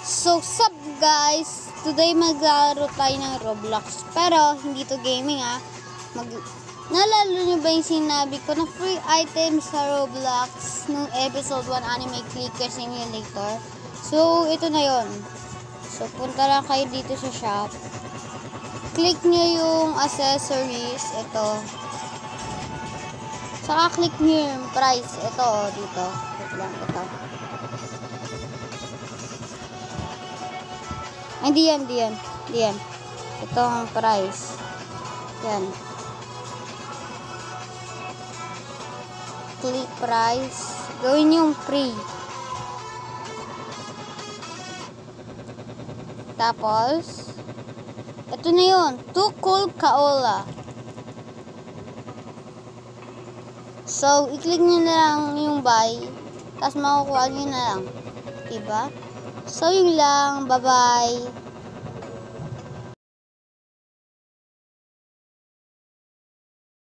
So, sup guys? Today maglaro tayo ng Roblox. Pero, hindi to gaming Nalalo nyo ba yung sinabi ko na free items sa Roblox nung episode 1 Anime Clicker Simulator? So, ito na yon. So, punta lang kayo dito sa shop. Click nyo yung accessories. Ito. Saka click nyo yung price. Ito, dito. Wait lang, ito. Hindi yan. Ito ang price. Yan. Click price. Gawin yung free. Tapos, ito na yun. 2 cool kaola. So, i-click nyo na lang yung buy. Tapos, makukuha nyo na lang. Diba? So, yun lang. Bye-bye.